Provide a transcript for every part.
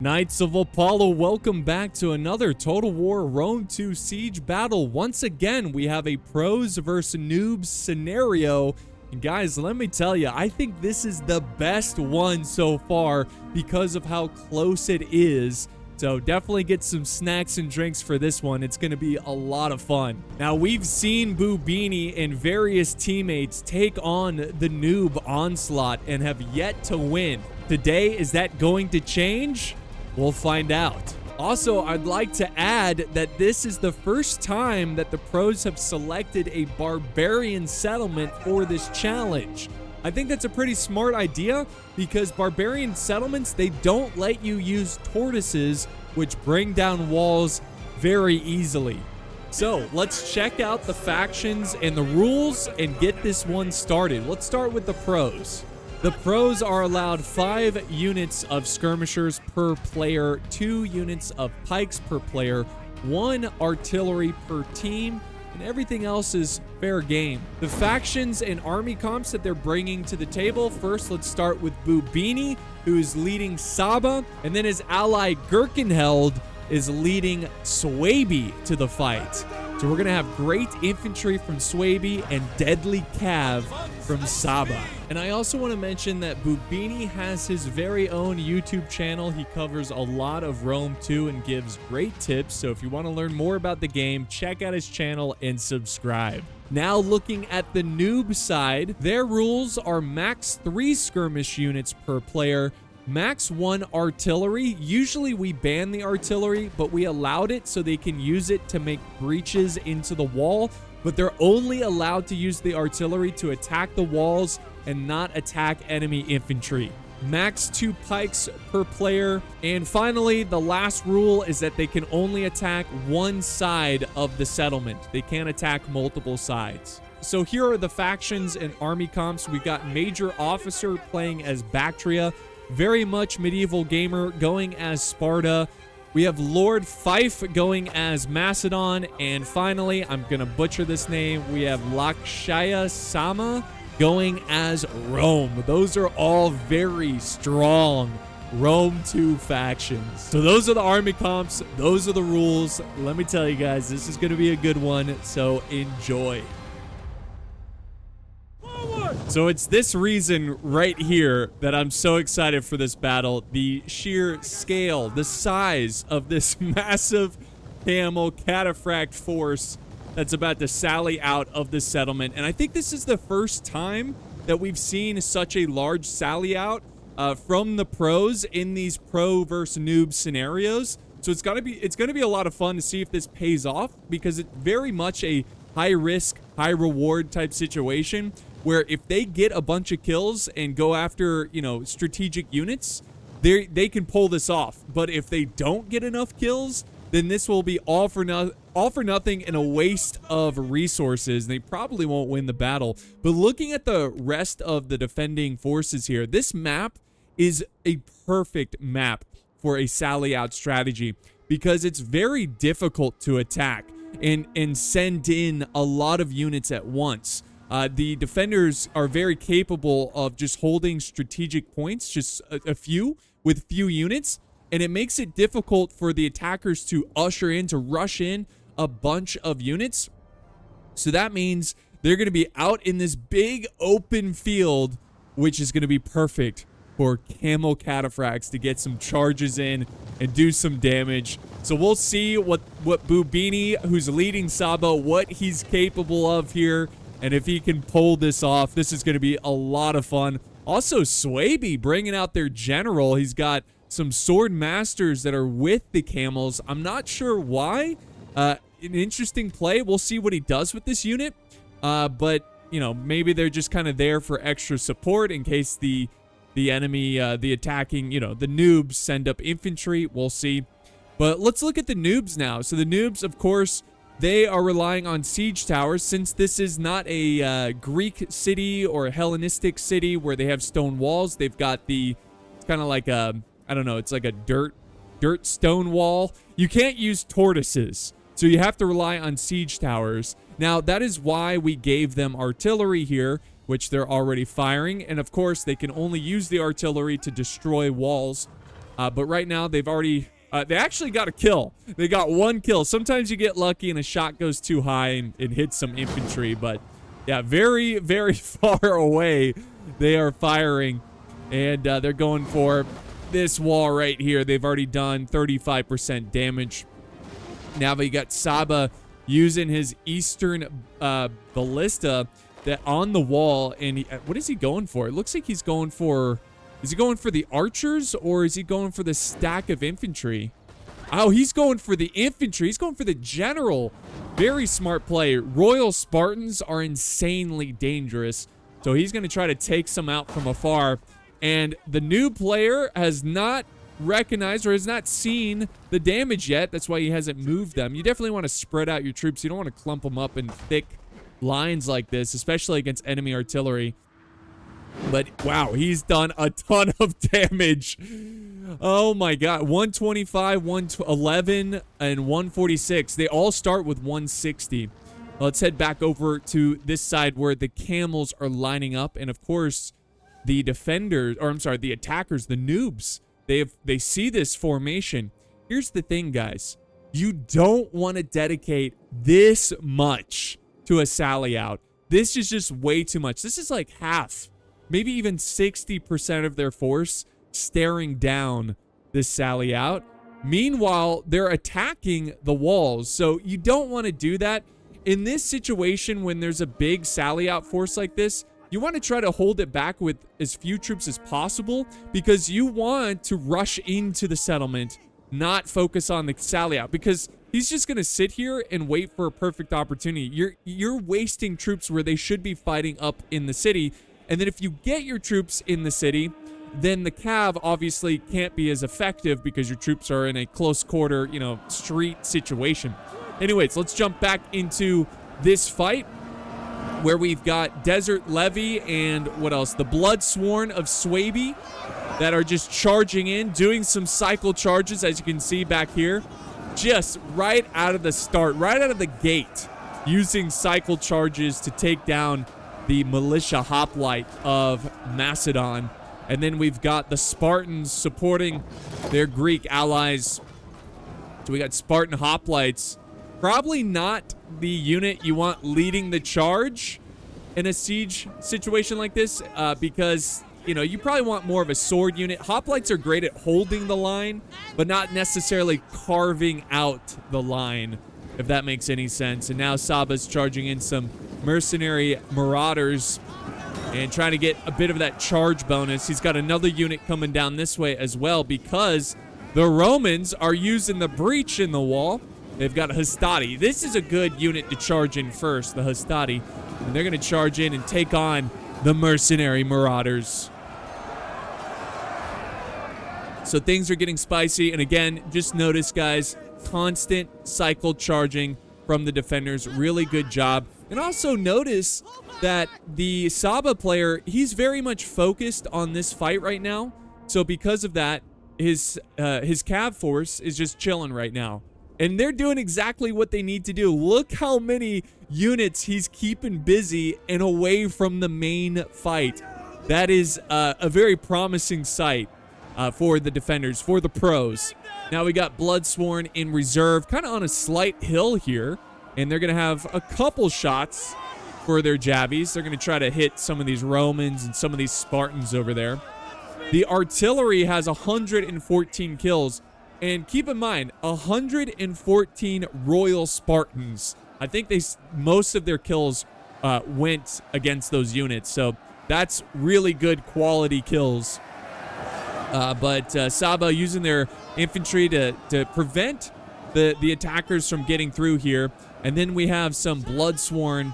Knights of Apollo, welcome back to another Total War Rome 2 Siege battle. Once again, we have a pros versus noobs scenario. And guys, let me tell you, I think this is the best one so far because of how close it is. So definitely get some snacks and drinks for this one. It's going to be a lot of fun. Now, we've seen Bubinni and various teammates take on the noob onslaught and have yet to win. Today, is that going to change? We'll find out. Also, I'd like to add that this is the first time that the pros have selected a barbarian settlement for this challenge. I think that's a pretty smart idea because barbarian settlements, they don't let you use tortoises, which bring down walls very easily. So let's check out the factions and the rules and get this one started. Let's start with the pros. The pros are allowed 5 units of skirmishers per player, 2 units of pikes per player, 1 artillery per team, and everything else is fair game. The factions and army comps that they're bringing to the table, first let's start with Bubinni, who is leading Saba, and then his ally Gurkenheld is leading Suebi to the fight. So we're going to have great infantry from Suebi and deadly cav from Saba. And I also want to mention that Bubinni has his very own YouTube channel. He covers a lot of Rome 2 and gives great tips. So if you want to learn more about the game, check out his channel and subscribe. Now looking at the noob side, their rules are max 3 skirmish units per player, max 1 artillery. Usually we ban the artillery, but we allowed it so they can use it to make breaches into the wall, but they're only allowed to use the artillery to attack the walls and not attack enemy infantry. Max 2 pikes per player. And finally, the last rule is that they can only attack one side of the settlement. They can't attack multiple sides. So here are the factions and army comps. We've got Major Officer playing as Baktria, very much medieval gamer, going as Sparta. We have Lord Fife going as Macedon. And finally, I'm going to butcher this name, we have Lakshaya Sama going as Rome. Those are all very strong Rome 2 factions. So those are the army comps. Those are the rules. Let me tell you guys, this is going to be a good one. So enjoy. So it's this reason right here that I'm so excited for this battle. The sheer scale, the size of this massive camel cataphract force that's about to sally out of the settlement. And I think this is the first time that we've seen such a large sally out from the pros in these pro versus noob scenarios. So it's gonna be a lot of fun to see if this pays off, because it's very much a high risk, high reward type situation where if they get a bunch of kills and go after, you know, strategic units, they can pull this off. But if they don't get enough kills, then this will be all for nothing and a waste of resources. They probably won't win the battle. But looking at the rest of the defending forces here, this map is a perfect map for a sally out strategy because it's very difficult to attack and send in a lot of units at once. The defenders are very capable of just holding strategic points, just a few, with few units, and it makes it difficult for the attackers to rush in a bunch of units. So that means they're going to be out in this big open field, which is going to be perfect for camel cataphracts to get some charges in and do some damage. So we'll see what Bubinni, who's leading Saba, what he's capable of here. And if he can pull this off, this is going to be a lot of fun. Also, Suebi bringing out their general. He's got some sword masters that are with the camels. I'm not sure why. An interesting play. We'll see what he does with this unit. But, you know, maybe they're just kind of there for extra support in case the enemy, the attacking, you know, the noobs send up infantry. We'll see. But let's look at the noobs now. So the noobs, of course, they are relying on siege towers. Since this is not a Greek city or a Hellenistic city where they have stone walls, they've got it's kind of like a, I don't know, it's like a dirt stone wall. You can't use tortoises, so you have to rely on siege towers. Now, that is why we gave them artillery here, which they're already firing. And of course, they can only use the artillery to destroy walls. But right now, they've already... they actually got a kill. They got 1 kill. Sometimes you get lucky and a shot goes too high and it hits some infantry. But yeah, very, very far away they are firing. And they're going for this wall right here. They've already done 35% damage. Now we got Saba using his Eastern ballista that on the wall. And what is he going for? It looks like he's going for... Is he going for the archers or is he going for the stack of infantry? Oh, he's going for the infantry. He's going for the general. Very smart play. Royal Spartans are insanely dangerous. So he's going to try to take some out from afar. And the new player has not recognized or has not seen the damage yet. That's why he hasn't moved them. You definitely want to spread out your troops. You don't want to clump them up in thick lines like this, especially against enemy artillery. But wow, he's done a ton of damage. Oh my god, 125, 111, and 146. They all start with 160. Let's head back over to this side where the camels are lining up. And of course, the defenders, or I'm sorry, the attackers, the noobs, they see this formation. Here's the thing, guys. You don't want to dedicate this much to a sally out. This is just way too much. This is like half, maybe even 60% of their force staring down this sally out. Meanwhile, they're attacking the walls. So you don't want to do that. In this situation, when there's a big sally out force like this, you want to try to hold it back with as few troops as possible because you want to rush into the settlement, not focus on the sally out, because he's just going to sit here and wait for a perfect opportunity. You're wasting troops where they should be fighting up in the city. And then if you get your troops in the city, then the cav obviously can't be as effective because your troops are in a close quarter, you know, street situation. Anyways, let's jump back into this fight where we've got Desert Levy and what else? The Blood Sworn of Suebi that are just charging in, doing some cycle charges, as you can see back here. Just right out of the start, right out of the gate, using cycle charges to take down the militia hoplite of Macedon. And then we've got the Spartans supporting their Greek allies. So we got Spartan hoplites. Probably not the unit you want leading the charge in a siege situation like this, because, you know, you probably want more of a sword unit. Hoplites are great at holding the line, but not necessarily carving out the line, if that makes any sense. And now Saba's charging in some mercenary marauders and trying to get a bit of that charge bonus. He's got another unit coming down this way as well because the Romans are using the breach in the wall. They've got a Hastati. This is a good unit to charge in first, the Hastati. And they're going to charge in and take on the mercenary marauders. So things are getting spicy. And again, just notice, guys, constant cycle charging from the defenders. Really good job. And also notice that the Saba player, he's very much focused on this fight right now. So because of that, his cav force is just chilling right now. And they're doing exactly what they need to do. Look how many units he's keeping busy and away from the main fight. That is a very promising sight for the defenders, for the pros. Now we got Bloodsworn in reserve, kind of on a slight hill here. And they're going to have a couple shots for their jabbies. They're going to try to hit some of these Romans and some of these Spartans over there. The artillery has 114 kills. And keep in mind, 114 Royal Spartans. I think most of their kills went against those units. So that's really good quality kills. But Saba using their infantry to prevent the attackers from getting through here. And then we have some Bloodsworn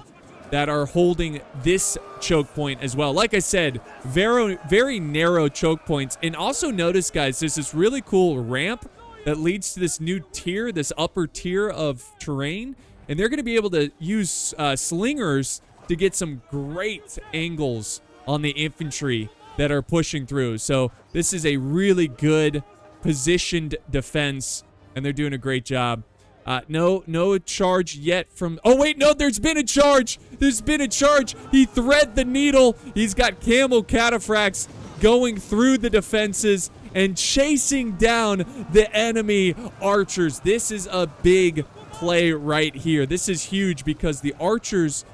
that are holding this choke point as well. Like I said, very, very narrow choke points. And also notice, guys, there's this really cool ramp that leads to this new tier, this upper tier of terrain. And they're going to be able to use slingers to get some great angles on the infantry that are pushing through. So this is a really good positioned defense, and they're doing a great job. No charge yet from... Oh, wait, no, there's been a charge. There's been a charge. He thread the needle. He's got camel cataphracts going through the defenses, and chasing down the enemy archers. This is a big play right here. This is huge because the archers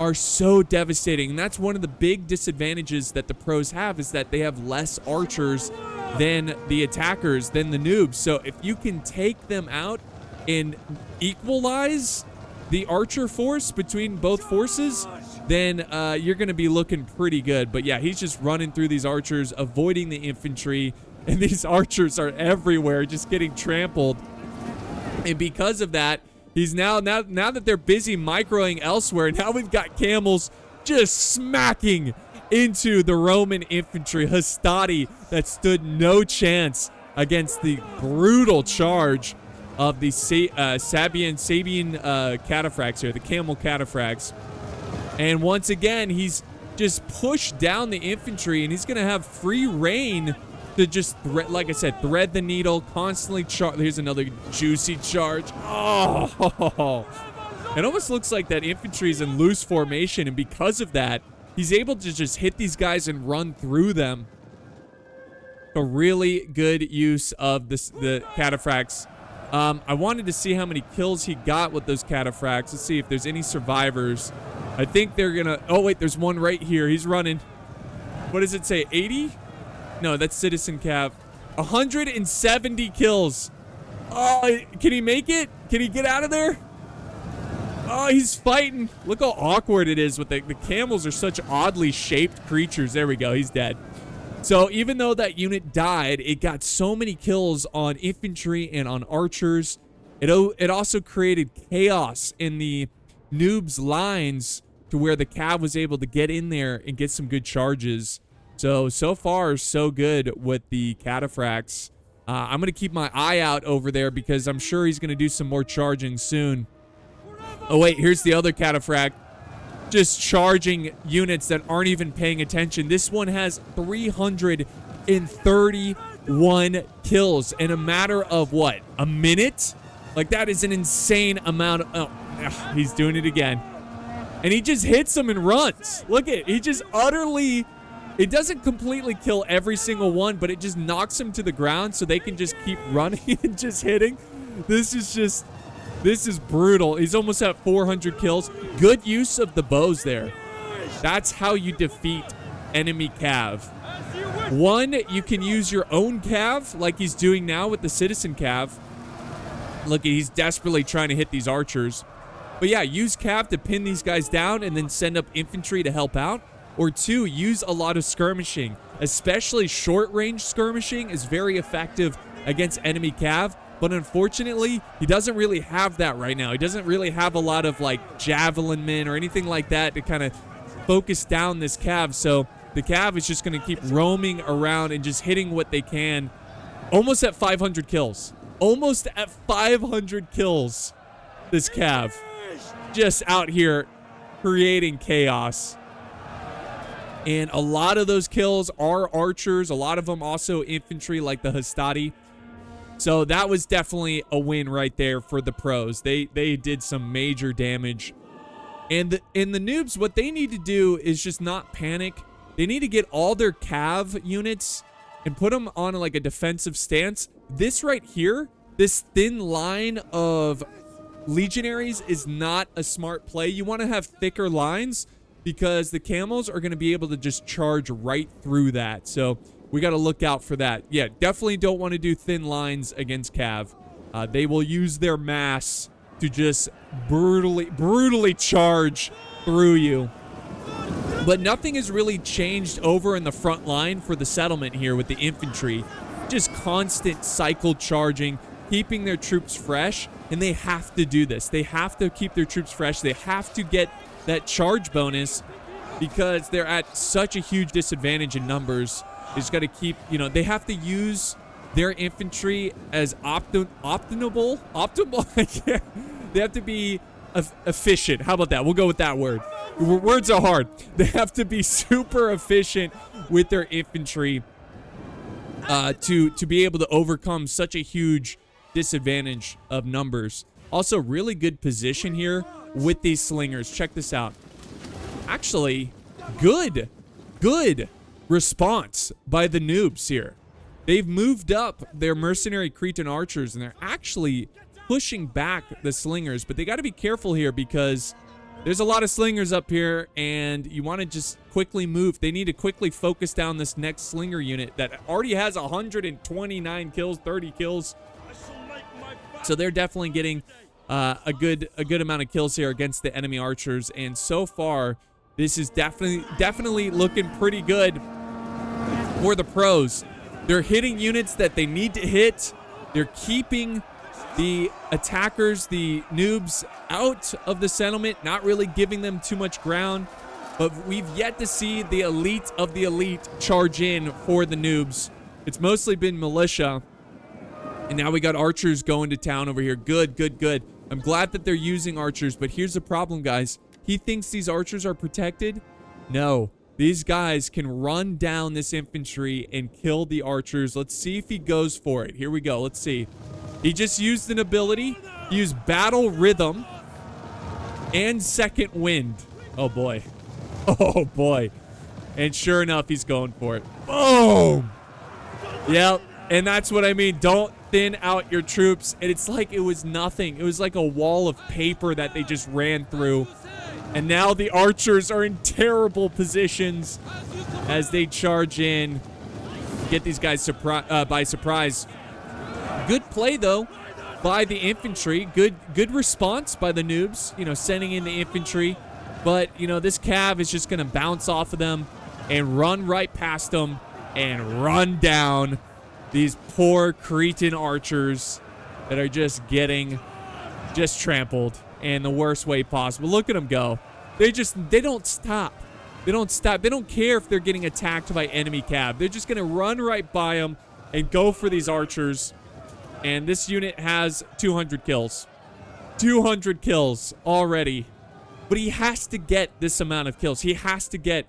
are so devastating, and that's one of the big disadvantages that the pros have, is that they have less archers than the attackers, than the noobs. So if you can take them out and equalize the archer force between both forces, then you're going to be looking pretty good. But yeah, he's just running through these archers, avoiding the infantry, and these archers are everywhere, just getting trampled. And because of that, he's now that they're busy microing elsewhere, now we've got camels just smacking into the Roman infantry. Hastati that stood no chance against the brutal charge of the Sabian cataphracts here, the camel cataphracts. And once again, he's just pushed down the infantry, and he's going to have free reign to just, like I said, thread the needle, constantly charge. Here's another juicy charge. Oh, it almost looks like that infantry is in loose formation, and because of that, he's able to just hit these guys and run through them. A really good use of the cataphracts. I wanted to see how many kills he got with those cataphracts. Let's see if there's any survivors. I think they're gonna... Oh, wait, there's one right here. He's running. What does it say? 80? No, that's Citizen Cav. 170 kills. Oh, can he make it? Can he get out of there? Oh, he's fighting. Look how awkward it is with the camels are such oddly shaped creatures. There we go. He's dead. So even though that unit died, it got so many kills on infantry and on archers. It also created chaos in the noobs' lines to where the cav was able to get in there and get some good charges. So far, so good with the cataphracts. I'm going to keep my eye out over there because I'm sure he's going to do some more charging soon. Oh, wait, here's the other cataphract. Just charging units that aren't even paying attention. This one has 331 kills in a matter of, what, a minute? Like, that is an insane amount of... Oh, he's doing it again. And he just hits them and runs. Look at it. He just utterly... It doesn't completely kill every single one, but it just knocks them to the ground so they can just keep running and just hitting. This is brutal. He's almost at 400 kills. Good use of the bows there. That's how you defeat enemy cav. One, you can use your own cav like he's doing now with the citizen cav. Look, he's desperately trying to hit these archers. But yeah, use cav to pin these guys down and then send up infantry to help out. Or two, use a lot of skirmishing. Especially short-range skirmishing is very effective against enemy cav. But unfortunately, he doesn't really have that right now. He doesn't really have a lot of, like, javelin men or anything like that to kind of focus down this cav. So the cav is just going to keep roaming around and just hitting what they can. Almost at 500 kills. Almost at 500 kills, this cav. Just out here creating chaos. And a lot of those kills are archers. A lot of them also infantry like the Hastati. So that was definitely a win right there for the pros. They did some major damage. And in the noobs, what they need to do is just not panic. They need to get all their cav units and put them on like a defensive stance. This right here, this thin line of legionaries is not a smart play. You want to have thicker lines because the camels are going to be able to just charge right through that. So we got to look out for that. Yeah, definitely don't want to do thin lines against cav. They will use their mass to just brutally charge through you. But nothing has really changed over in the front line for the settlement here with the infantry. Just constant cycle charging, keeping their troops fresh, and they have to do this. They have to keep their troops fresh. They have to get that charge bonus because they're at such a huge disadvantage in numbers. They just got to keep, they have to use their infantry as optimal. They have to be efficient. How about that? We'll go with that word. Words are hard. They have to be super efficient with their infantry to be able to overcome such a huge disadvantage of numbers. Also, really good position here with these slingers. Check this out. Actually, good response by the noobs here. they've moved up their mercenary Cretan archers, and they're actually pushing back the slingers. But they got to be careful here because there's a lot of slingers up here, and you want to just quickly move. They need to quickly focus down this next slinger unit that already has 129 kills, 30 kills. So they're definitely getting a good amount of kills here against the enemy archers. And so far, this is definitely looking pretty good for the pros. They're hitting units that they need to hit. They're keeping the attackers, the noobs, out of the settlement, not really giving them too much ground. But we've yet to see the elite of the elite charge in for the noobs. It's mostly been militia. And now we got archers going to town over here. Good, good, good. I'm glad that they're using archers, but here's the problem, guys. He thinks these archers are protected. No, these guys can run down this infantry and kill the archers. Let's see if he goes for it. Here we go. Let's see. He just used an ability. He used battle rhythm and second wind. Oh, boy. Oh, boy. And sure enough, he's going for it. Boom. Yep. And that's what I mean. Don't thin out your troops. And it's like it was nothing. It was like a wall of paper that they just ran through. And now the archers are in terrible positions as they charge in. Get these guys by surprise. Good play, though, by the infantry. Good response by the noobs, you know, sending in the infantry. But, you know, this cav is just going to bounce off of them and run right past them and run down these poor Cretan archers that are just getting trampled in the worst way possible. Look at them go. They don't stop. They don't stop. They don't care if they're getting attacked by enemy cav. They're just going to run right by them and go for these archers. And this unit has 200 kills. 200 kills already. But he has to get this amount of kills. He has to get...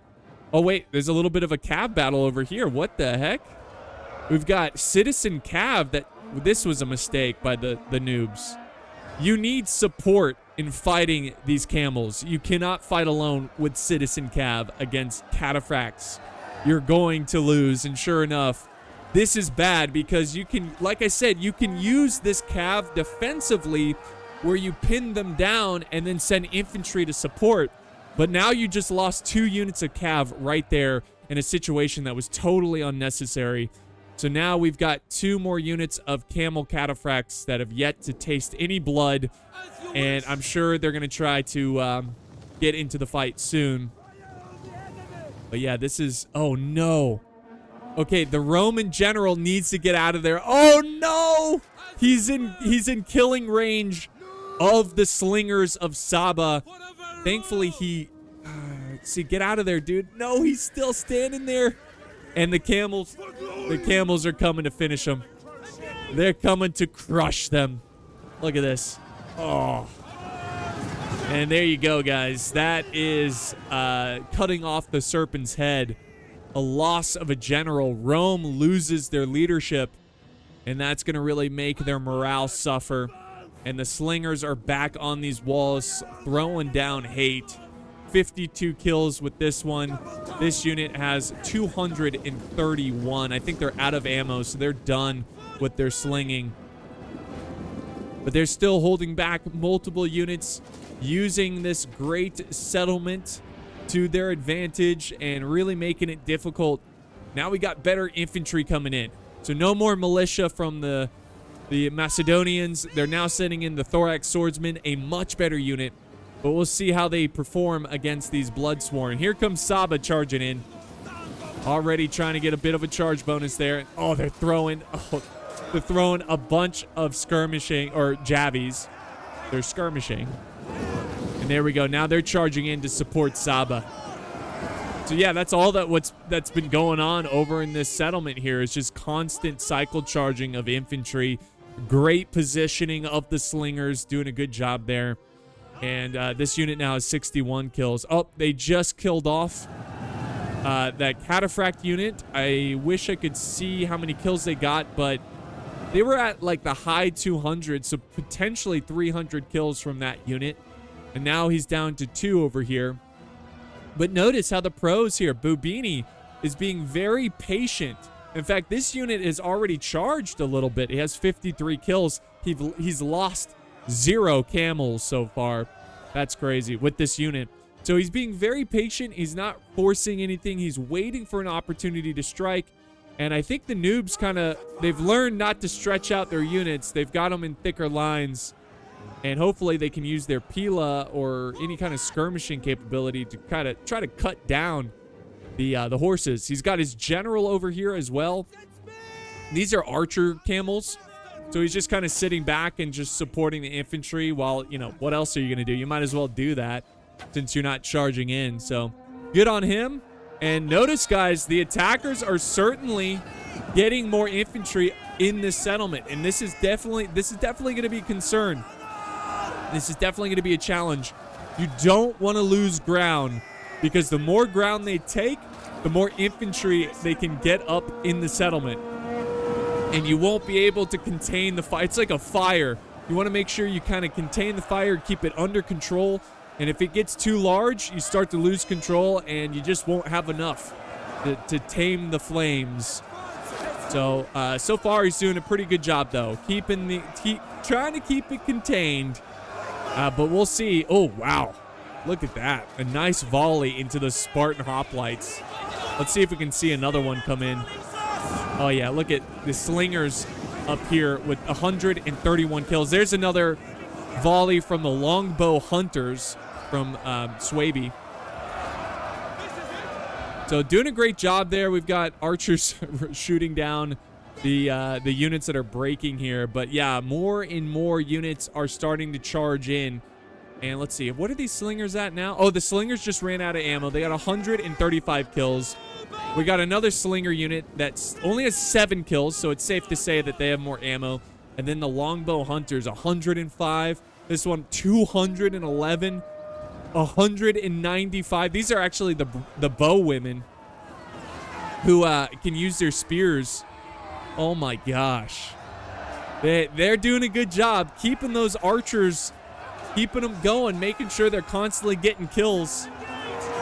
Oh, wait. There's a little bit of a cav battle over here. What the heck? We've got citizen cav. This was a mistake by the noobs. You need support in fighting these camels. You cannot fight alone with citizen cav against cataphracts. You're going to lose. And sure enough, this is bad because you can, like I said, you can use this cav defensively where you pin them down and then send infantry to support. But now you just lost 2 units of cav right there in a situation that was totally unnecessary. So now we've got 2 more units of camel cataphracts that have yet to taste any blood. And I'm sure they're going to try to get into the fight soon. But yeah, this is... Oh, no. Okay, the Roman general needs to get out of there. Oh, no! He's in killing range of the slingers of Saba. Thankfully, he... see, get out of there, dude. No, he's still standing there. And the camels are coming to finish him. They're coming to crush them. Look at this. Oh. And there you go, guys. That is cutting off the serpent's head. A loss of a general. Rome loses their leadership, and that's going to really make their morale suffer. And the slingers are back on these walls, throwing down hate. 52 kills with this one. This unit has 231. I think they're out of ammo, so they're done with their slinging. But they're still holding back multiple units, using this great settlement to their advantage and really making it difficult. Now we got better infantry coming in. So no more militia from the Macedonians. They're now sending in the thorax swordsmen, a much better unit. But we'll see how they perform against these Bloodsworn. Here comes Saba charging in. Already trying to get a bit of a charge bonus there. Oh, they're throwing a bunch of skirmishing, or javies. They're skirmishing. And there we go. Now they're charging in to support Saba. So yeah, that's all that's been going on over in this settlement here. Is just constant cycle charging of infantry. Great positioning of the slingers. Doing a good job there. And this unit now has 61 kills. Oh, they just killed off that cataphract unit. I wish I could see how many kills they got, but they were at like the high 200s, so potentially 300 kills from that unit. And now he's down to 2 over here. But notice how the pros here, Bubinni is being very patient In fact, this unit is already charged a little bit. He has 53 kills. He's lost 0 camels so far. That's crazy with this unit. So he's being very patient. He's not forcing anything. He's waiting for an opportunity to strike. And I think the noobs they've learned not to stretch out their units. They've got them in thicker lines. And hopefully they can use their Pila or any kind of skirmishing capability to try to cut down the horses. He's got his general over here as well. These are archer camels. So he's just kind of sitting back and just supporting the infantry while, you know, what else are you going to do? You might as well do that since you're not charging in. So good on him. And notice, guys, the attackers are certainly getting more infantry in this settlement. And this is definitely going to be a concern. This is definitely going to be a challenge. You don't want to lose ground, because the more ground they take, the more infantry they can get up in the settlement. And you won't be able to contain the fire. It's like a fire. You want to make sure you kind of contain the fire, keep it under control. And if it gets too large, you start to lose control, and you just won't have enough to tame the flames. So, so far he's doing a pretty good job, though. Trying to keep it contained. But we'll see. Oh, wow. Look at that. A nice volley into the Spartan hoplites. Let's see if we can see another one come in. Oh, yeah. Look at the slingers up here with 131 kills. There's another volley from the longbow hunters from Suebi. So doing a great job there. We've got archers shooting down the units that are breaking here. But yeah, more and more units are starting to charge in. And let's see, what are these slingers at now? Oh, the slingers just ran out of ammo. They got 135 kills. We got another slinger unit that only has 7 kills, so it's safe to say that they have more ammo. And then the longbow hunters, 105. This one, 211. 195. These are actually the bow women who can use their spears. Oh my gosh. They're doing a good job keeping those archers, keeping them going, making sure they're constantly getting kills.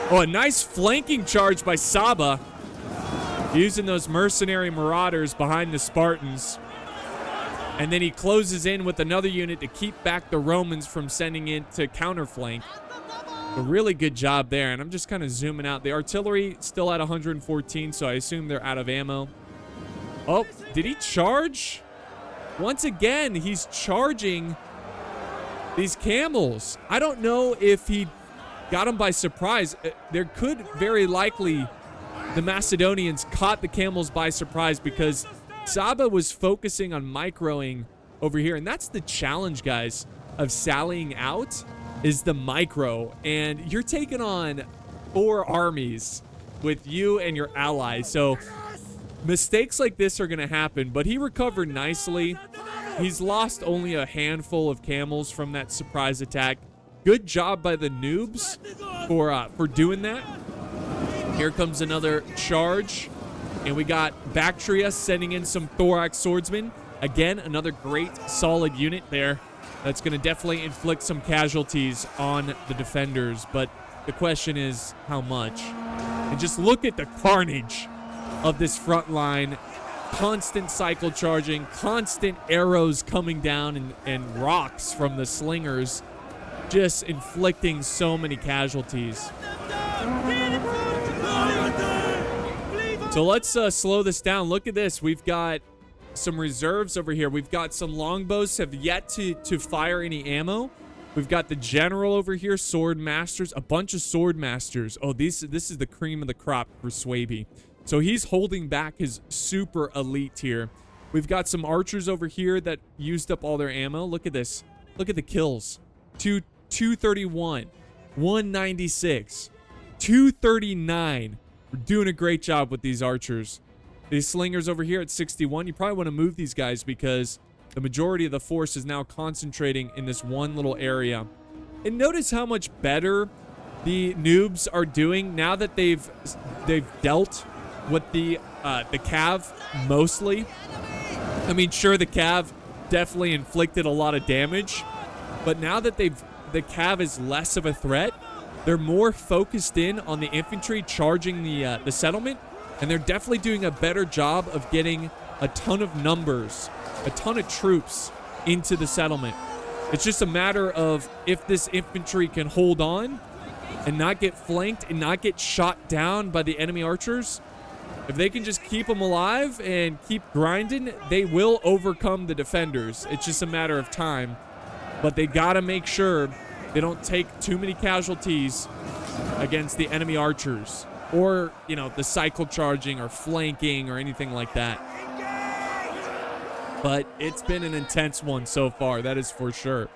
Oh, a nice flanking charge by Saba, using those mercenary marauders behind the Spartans. And then he closes in with another unit to keep back the Romans from sending in to counterflank. A really good job there. And I'm just kind of zooming out. The artillery still at 114, so I assume they're out of ammo. Oh, did he charge? Once again, he's charging these camels. I don't know if he got them by surprise. There could very likely the Macedonians caught the camels by surprise, because Saba was focusing on microing over here. And that's the challenge, guys, of sallying out, is the micro. And you're taking on 4 armies with you and your allies. So mistakes like this are going to happen, but he recovered nicely. He's lost only a handful of camels from that surprise attack. Good job by the noobs for doing that. Here comes another charge. And we got Baktria sending in some thorax swordsmen. Again, another great solid unit there. That's going to definitely inflict some casualties on the defenders. But the question is, how much? And just look at the carnage of this front line. Constant cycle charging, constant arrows coming down, and rocks from the slingers, just inflicting so many casualties. So let's slow this down. Look at this. We've got some reserves over here. We've got some longbows have yet to fire any ammo. We've got the general over here, sword masters, a bunch of sword masters. Oh, this is the cream of the crop for Suebi. So he's holding back his super elite here. We've got some archers over here that used up all their ammo. Look at this. Look at the kills. 231, 196, 239. We're doing a great job with these archers. These slingers over here at 61. You probably want to move these guys because the majority of the force is now concentrating in this one little area. And notice how much better the noobs are doing now that they've dealt with the cav mostly. I mean, sure, the cav definitely inflicted a lot of damage, but now that the cav is less of a threat, they're more focused in on the infantry charging the settlement, And they're definitely doing a better job of getting a ton of numbers, a ton of troops into the settlement. It's just a matter of if this infantry can hold on and not get flanked and not get shot down by the enemy archers. If they can just keep them alive and keep grinding, they will overcome the defenders. It's just a matter of time. But they gotta make sure they don't take too many casualties against the enemy archers, or, you know, the cycle charging or flanking or anything like that. But it's been an intense one so far, that is for sure.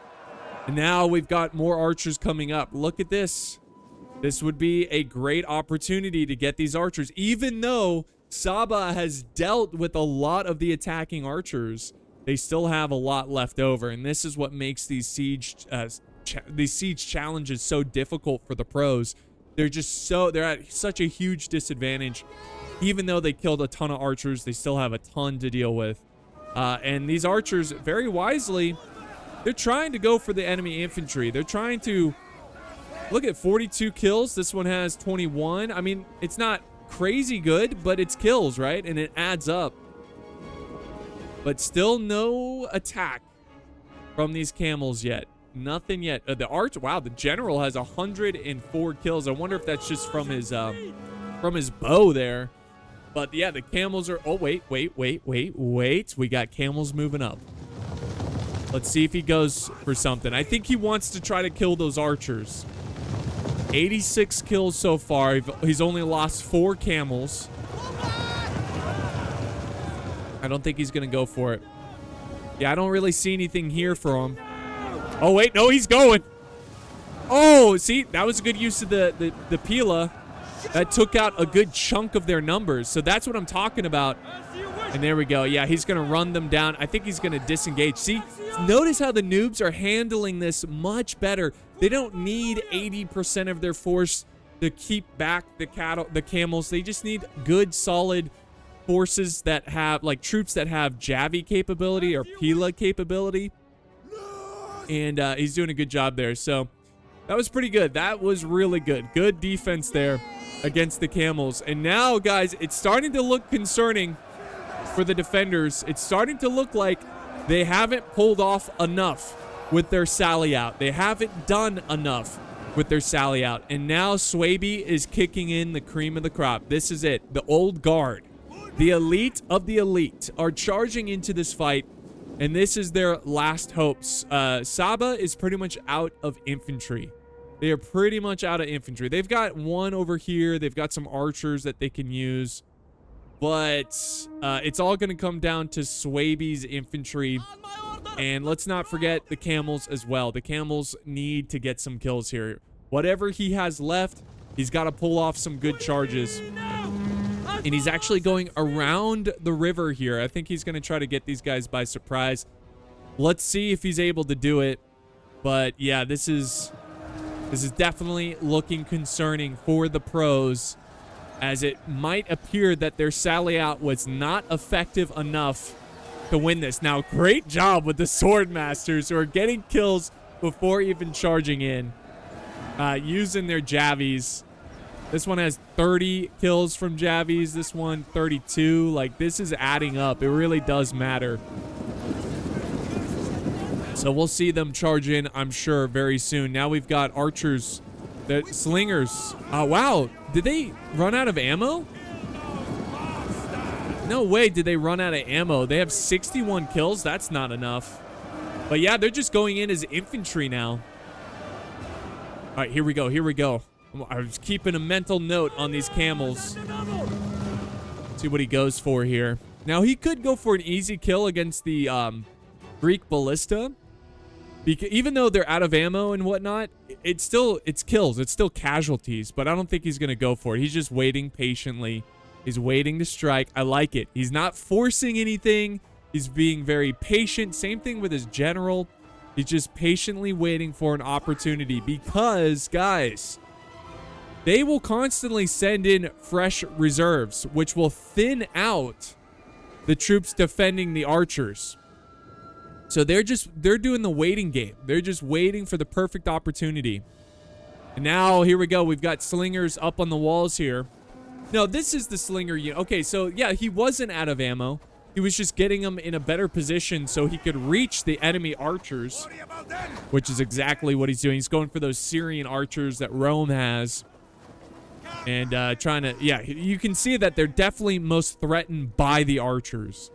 And now we've got more archers coming up. Look at this. This would be a great opportunity to get these archers. Even though Saba has dealt with a lot of the attacking archers, they still have a lot left over. And this is what makes these siege challenges so difficult for the pros. They're at such a huge disadvantage. Even though they killed a ton of archers, they still have a ton to deal with. And these archers, very wisely, they're trying to go for the enemy infantry. They're trying to look at 42 kills. This one has 21. I mean, it's not crazy good, but it's kills, right? And it adds up. But still no attack from these camels yet. Nothing yet. Wow, the general has 104 kills. I wonder if that's just from his bow there. But yeah, the camels are... Oh, wait. We got camels moving up. Let's see if he goes for something. I think he wants to try to kill those archers. 86 kills so far. He's only lost 4 camels. I don't think he's going to go for it. Yeah, I don't really see anything here for him. Oh, wait. No, he's going. Oh, see, that was a good use of the Pila. That took out a good chunk of their numbers. So that's what I'm talking about. And there we go. Yeah, he's going to run them down. I think he's going to disengage. See, notice how the noobs are handling this much better. They don't need 80% of their force to keep back the camels. They just need good, solid forces that have, like, troops that have Javi capability or Pila capability. And he's doing a good job there. So that was pretty good. That was really good. Good defense there against the camels. And now, guys, it's starting to look concerning for the defenders. It's starting to look like they haven't pulled off enough with their sally out. They haven't done enough with their sally out. And now Suebi is kicking in the cream of the crop. This is it. The old guard, the elite of the elite, are charging into this fight. And this is their last hopes. Saba is pretty much out of infantry. They are pretty much out of infantry. They've got one over here. They've got some archers that they can use. But it's all going to come down to Suebi's infantry. And let's not forget the camels as well. The camels need to get some kills here. Whatever he has left, he's got to pull off some good charges. And he's actually going around the river here. I think he's going to try to get these guys by surprise. Let's see if he's able to do it. But yeah, this is definitely looking concerning for the pros, as it might appear that their sally out was not effective enough to win this. Now, great job with the sword masters who are getting kills before even charging in, using their Javies. This one has 30 kills from Javies. This one, 32. Like, this is adding up. It really does matter. So we'll see them charge in, I'm sure, very soon. Now we've got archers, the slingers. Wow. Did they run out of ammo? No way did they run out of ammo. They have 61 kills. That's not enough. But yeah, they're just going in as infantry now. All right, here we go. Here we go. I was keeping a mental note on these camels. See what he goes for here. Now, he could go for an easy kill against the Greek ballista. Because even though they're out of ammo and whatnot, it's kills. It's still casualties. But I don't think he's going to go for it. He's just waiting patiently. He's waiting to strike. I like it. He's not forcing anything. He's being very patient. Same thing with his general. He's just patiently waiting for an opportunity. Because, guys, they will constantly send in fresh reserves, which will thin out the troops defending the archers. So they're doing the waiting game. They're just waiting for the perfect opportunity. And now, here we go. We've got slingers up on the walls here. No, this is the slinger unit. Okay, so yeah, he wasn't out of ammo. He was just getting them in a better position so he could reach the enemy archers, which is exactly what he's doing. He's going for those Syrian archers that Rome has. And trying to, yeah, you can see that they're definitely most threatened by the archers.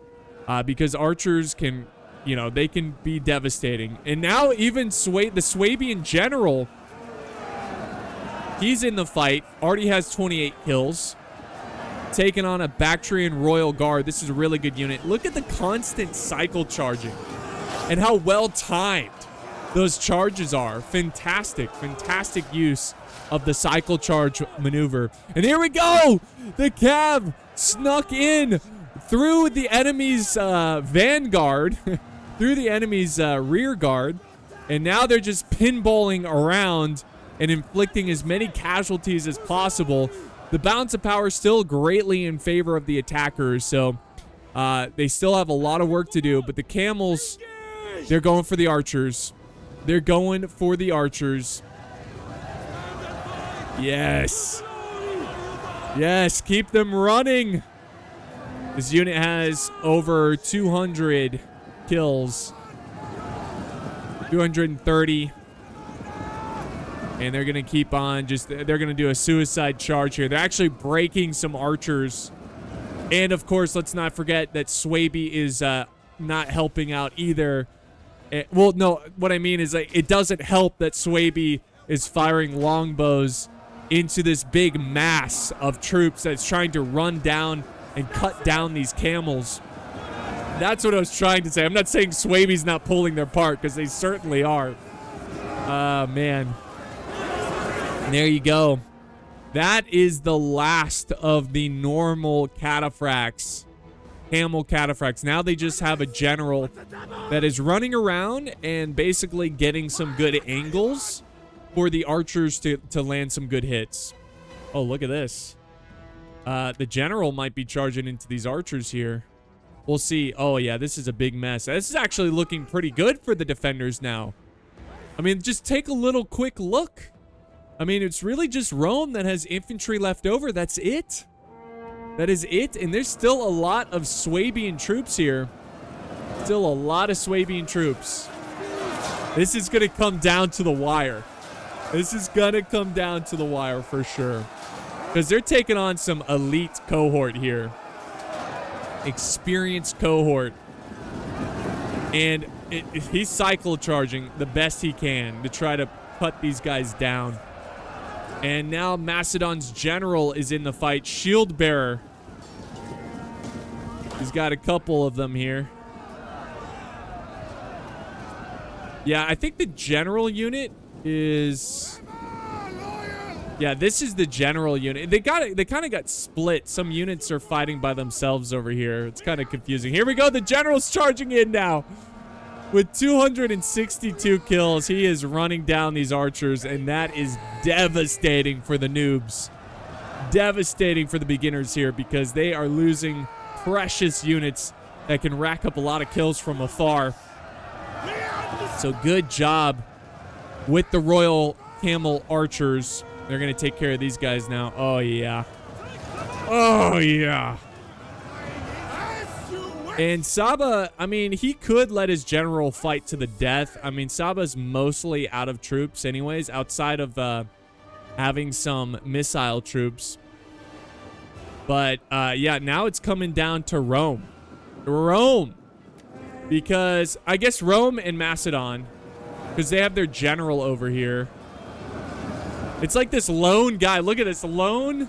Because archers can, you know, they can be devastating. And now even the Suebian general, he's in the fight. Already has 28 kills. Taking on a Bactrian Royal Guard. This is a really good unit. Look at the constant cycle charging and how well timed those charges are. Fantastic, fantastic use of the cycle charge maneuver. And here we go. The Cav snuck in through the enemy's vanguard, through the enemy's rear guard. And now they're just pinballing around and inflicting as many casualties as possible. The balance of power is still greatly in favor of the attackers, so they still have a lot of work to do. But the camels, they're going for the archers. They're going for the archers. Yes. Yes, keep them running. This unit has over 200 kills. 230. And they're going to keep on they're going to do a suicide charge here. They're actually breaking some archers. And, of course, let's not forget that Suebi is not helping out either. Well, no, what I mean is like it doesn't help that Suebi is firing longbows into this big mass of troops that's trying to run down and cut down these camels. That's what I was trying to say. I'm not saying Suebi's not pulling their part, because they certainly are. Man. And there you go. That is the last of the normal cataphracts. Camel cataphracts. Now they just have a general that is running around and basically getting some good angles for the archers to land some good hits. Oh, look at this. The general might be charging into these archers here. We'll see. Oh, yeah, this is a big mess. This is actually looking pretty good for the defenders now. I mean, just take a little quick look. I mean, it's really just Rome that has infantry left over. That's it. That is it. And there's still a lot of Suebian troops here. Still a lot of Suebian troops. This is going to come down to the wire. This is going to come down to the wire for sure. Because they're taking on some elite cohort here. Experienced cohort. And he's cycle charging the best he can to try to cut these guys down. And now Macedon's general is in the fight. Shield bearer. He's got a couple of them here. Yeah, I think the general unit is... Yeah, this is the general unit. They kind of got split. Some units are fighting by themselves over here. It's kind of confusing. Here we go. The general's charging in now. With 262 kills, he is running down these archers, and that is devastating for the noobs. Devastating for the beginners here, because they are losing precious units that can rack up a lot of kills from afar. So good job with the Royal Camel Archers. They're going to take care of these guys now. Oh, yeah. Oh, yeah. And Saba, I mean, he could let his general fight to the death. I mean, Saba's mostly out of troops anyways, outside of having some missile troops. But, yeah, now it's coming down to Rome. Rome. Because I guess Rome and Macedon, because they have their general over here. It's like this lone guy. Look at this lone.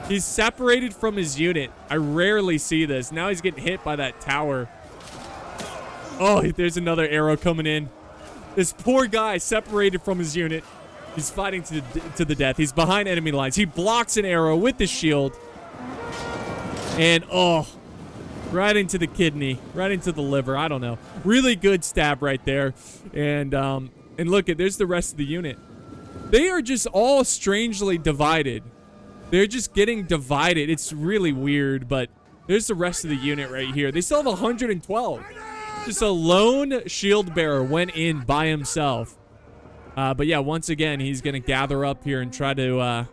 He's separated from his unit. I rarely see this. Now he's getting hit by that tower. Oh, there's another arrow coming in. This poor guy separated from his unit. He's fighting to the death. He's behind enemy lines. He blocks an arrow with his shield. And, oh, right into the kidney. Right into the liver. I don't know. Really good stab right there. And look, there's the rest of the unit. They are just all strangely divided. They're just getting divided. It's really weird, but there's the rest of the unit right here. They still have 112. Just a lone shield bearer went in by himself. But yeah, once again, he's going to gather up here and try to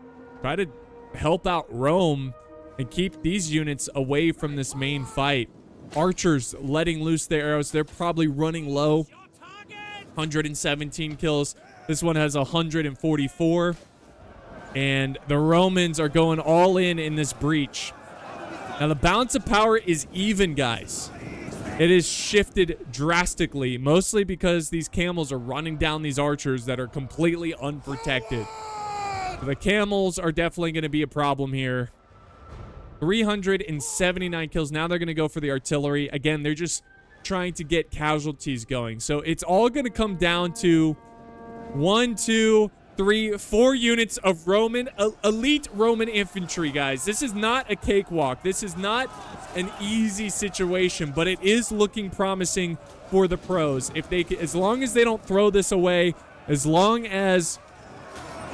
help out Rome and keep these units away from this main fight. Archers letting loose their arrows. They're probably running low. 117 kills. This one has 144. And the Romans are going all in this breach. Now, the balance of power is even, guys. It is shifted drastically, mostly because these camels are running down these archers that are completely unprotected. The camels are definitely going to be a problem here. 379 kills. Now they're going to go for the artillery. Again, they're just trying to get casualties going. So it's all going to come down to 1, 2, 3, 4 units of elite Roman infantry, guys. This is not a cakewalk. This is not an easy situation, but it is looking promising for the pros. If they, as long as they don't throw this away, as long as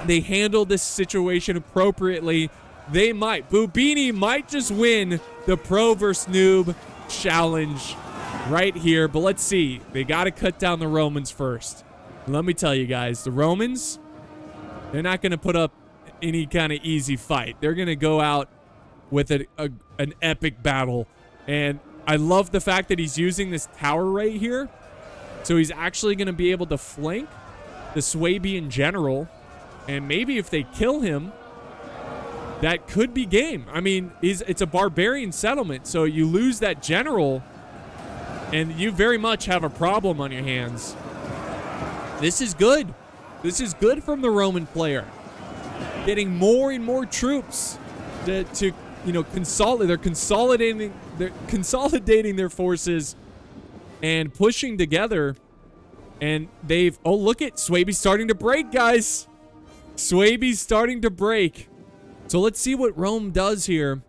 they handle this situation appropriately, they might. Bubinni might just win the pro versus noob challenge right here. But let's see. They got to cut down the Romans first. Let me tell you guys, the Romans, they're not going to put up any kind of easy fight. They're going to go out with an epic battle. And I love the fact that he's using this tower right here. So he's actually going to be able to flank the Suebi general. And maybe if they kill him, that could be game. I mean, it's a barbarian settlement, so you lose that general, and you very much have a problem on your hands. This is good. This is good from the Roman player. Getting more and more troops to consolidate. They're consolidating their forces and pushing together. And they've, oh, look at Suebi's starting to break, guys. Suebi's starting to break. So let's see what Rome does here.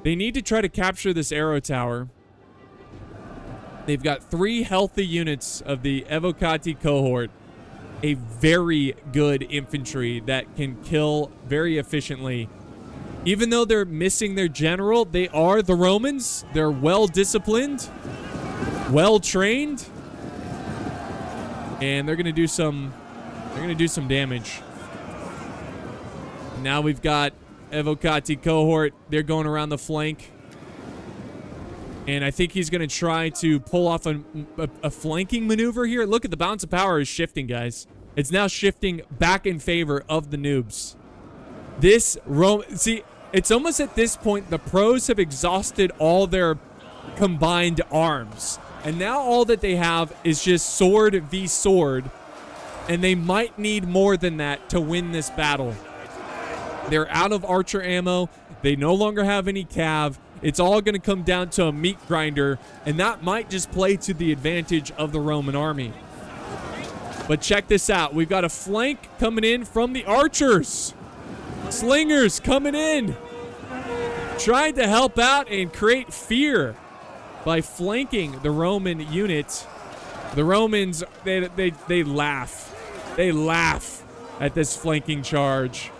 They need to try to capture this arrow tower. They've got 3 healthy units of the Evocati cohort. A very good infantry that can kill very efficiently. Even though they're missing their general, they are the Romans. They're well-disciplined, well-trained. And they're going to do some damage. Now we've got Evocati cohort. They're going around the flank. And I think he's going to try to pull off a flanking maneuver here. Look at the balance of power is shifting, guys. It's now shifting back in favor of the noobs. See, it's almost at this point the pros have exhausted all their combined arms. And now all that they have is just sword v sword. And they might need more than that to win this battle. They're out of archer ammo. They no longer have any cav. It's all going to come down to a meat grinder, and that might just play to the advantage of the Roman army. But check this out. We've got a flank coming in from the archers. Slingers coming in. Trying to help out and create fear by flanking the Roman unit. The Romans, they laugh. They laugh at this flanking charge.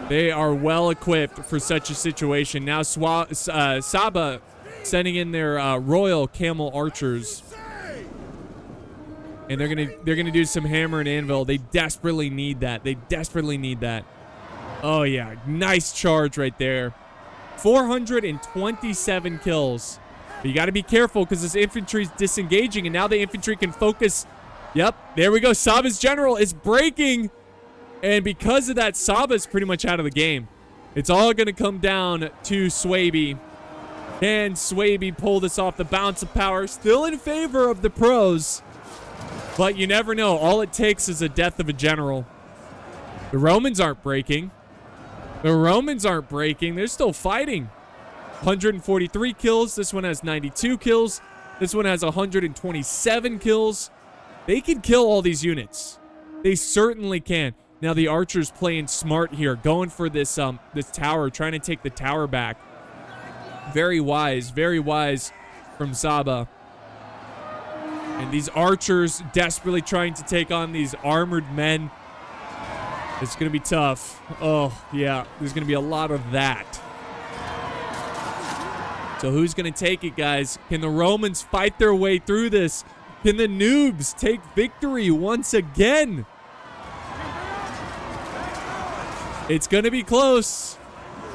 They are well equipped for such a situation. Now Saba sending in their royal camel archers. And they're gonna do some hammer and anvil. They desperately need that. They desperately need that. Oh yeah, nice charge right there. 427 kills. But you got to be careful because this infantry's disengaging, and now the infantry can focus. Yep, there we go. Saba's general is breaking. And because of that, Saba's pretty much out of the game. It's all going to come down to Suebi. Can Suebi pull this off? The balance of power still in favor of the pros. But you never know. All it takes is a death of a general. The Romans aren't breaking. The Romans aren't breaking. They're still fighting. 143 kills. This one has 92 kills. This one has 127 kills. They can kill all these units. They certainly can. Now the archers playing smart here, going for this tower, trying to take the tower back. Very wise from Saba. And these archers desperately trying to take on these armored men. It's going to be tough. Oh, yeah, there's going to be a lot of that. So who's going to take it, guys? Can the Romans fight their way through this? Can the noobs take victory once again? It's going to be close.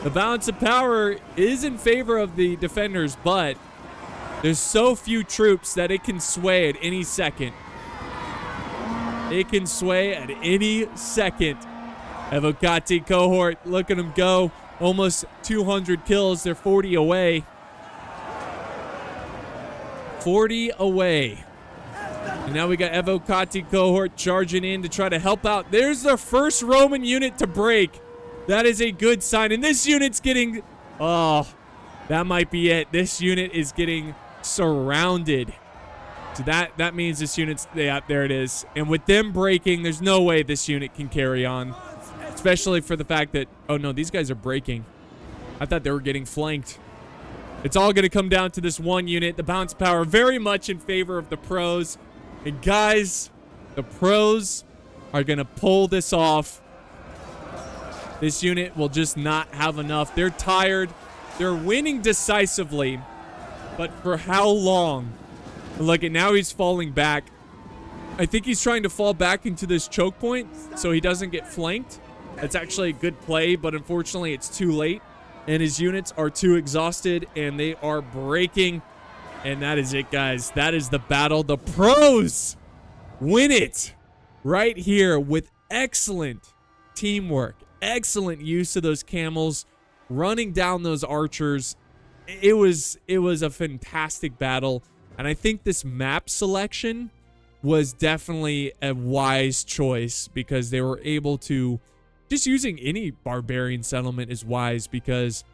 The balance of power is in favor of the defenders, but there's so few troops that it can sway at any second. It can sway at any second. Evocati cohort, look at them go. Almost 200 kills. They're 40 away. 40 away. And now we got Evocati cohort charging in to try to help out. There's the first Roman unit to break. That is a good sign. And this unit's getting... Oh, that might be it. This unit is getting surrounded. So that means this unit's... Yeah, there it is. And with them breaking, there's no way this unit can carry on. Especially for the fact that... Oh, no, these guys are breaking. I thought they were getting flanked. It's all going to come down to this one unit. The bounce power very much in favor of the pros. And guys, the pros are going to pull this off. This unit will just not have enough. They're tired. They're winning decisively. But for how long? Look, at now he's falling back. I think he's trying to fall back into this choke point so he doesn't get flanked. That's actually a good play, but unfortunately it's too late. And his units are too exhausted, and they are breaking. And that is it, guys. That is the battle. The pros win it right here with excellent teamwork, excellent use of those camels, running down those archers. It was a fantastic battle. And I think this map selection was definitely a wise choice because they were able to... Just using any barbarian settlement is wise because,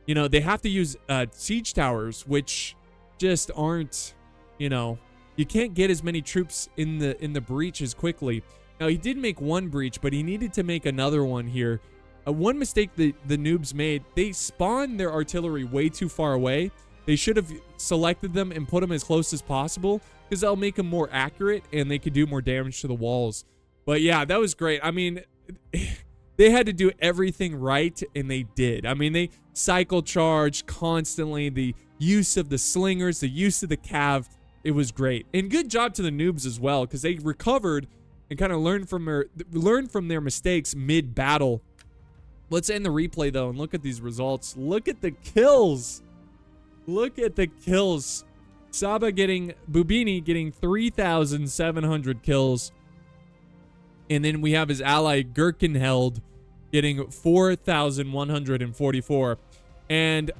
you know, they have to use siege towers, which just aren't, you know, you can't get as many troops in the breach as quickly. Now, he did make one breach, but he needed to make another one here. One mistake the noobs made, they spawned their artillery way too far away. They should have selected them and put them as close as possible because that'll make them more accurate and they could do more damage to the walls. But yeah, that was great. I mean... They had to do everything right, and they did. I mean, they cycle charged constantly. The use of the slingers, the use of the cav, it was great. And good job to the noobs as well, because they recovered and kind of learned from their mistakes mid-battle. Let's end the replay, though, and look at these results. Look at the kills. Look at the kills. Saba Bubinni getting 3,700 kills. And then we have his ally Gurkenheld getting 4,144. And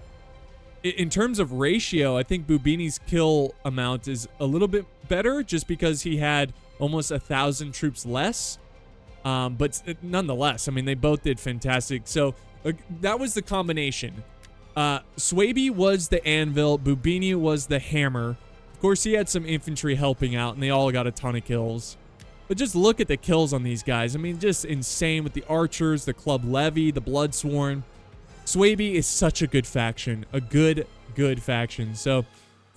in terms of ratio, I think Bubini's kill amount is a little bit better just because he had almost 1,000 troops less. But nonetheless, I mean, they both did fantastic. So that was the combination. Suebi was the anvil. Bubinni was the hammer. Of course, he had some infantry helping out, and they all got a ton of kills. But just look at the kills on these guys. I mean, just insane with the archers, the club levy, the bloodsworn. Suebi is such a good faction. A good faction. So,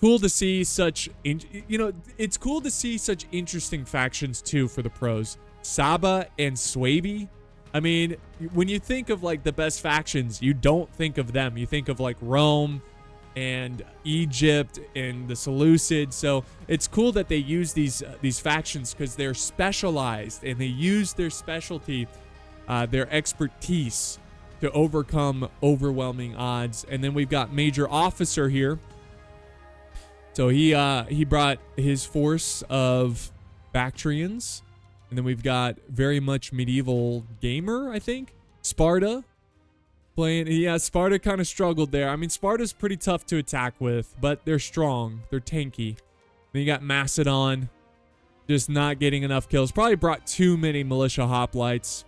cool to see such... You know, it's cool to see such interesting factions, too, for the pros. Saba and Suebi. I mean, when you think of, like, the best factions, you don't think of them. You think of, like, Rome and Egypt and the Seleucids. So it's cool that they use these factions because they're specialized and they use their specialty, their expertise to overcome overwhelming odds. And then we've got Major Officer here. So he brought his force of Bactrians. And then we've got very much medieval gamer, I think. Sparta. Yeah, Sparta kind of struggled there. I mean, Sparta's pretty tough to attack with, but they're strong. They're tanky. Then you got Macedon, just not getting enough kills. Probably brought too many militia hoplites.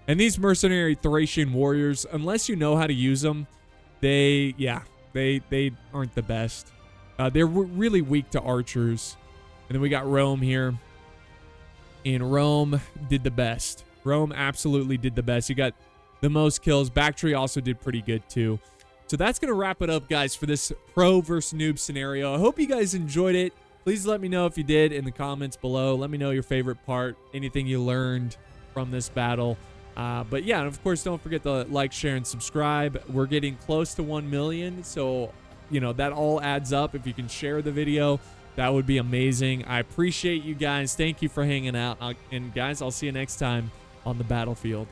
And these mercenary Thracian warriors, unless you know how to use them, they aren't the best. They're really weak to archers. And then we got Rome here. And Rome did the best. Rome absolutely did the best. You got the most kills. Baktria also did pretty good too. So that's going to wrap it up, guys, for this pro versus noob scenario. I hope you guys enjoyed it. Please let me know if you did in the comments below. Let me know your favorite part, anything you learned from this battle. But yeah, and of course, don't forget to like, share, and subscribe. We're getting close to 1 million. So, you know, that all adds up. If you can share the video, that would be amazing. I appreciate you guys. Thank you for hanging out. And guys, I'll see you next time on the battlefield.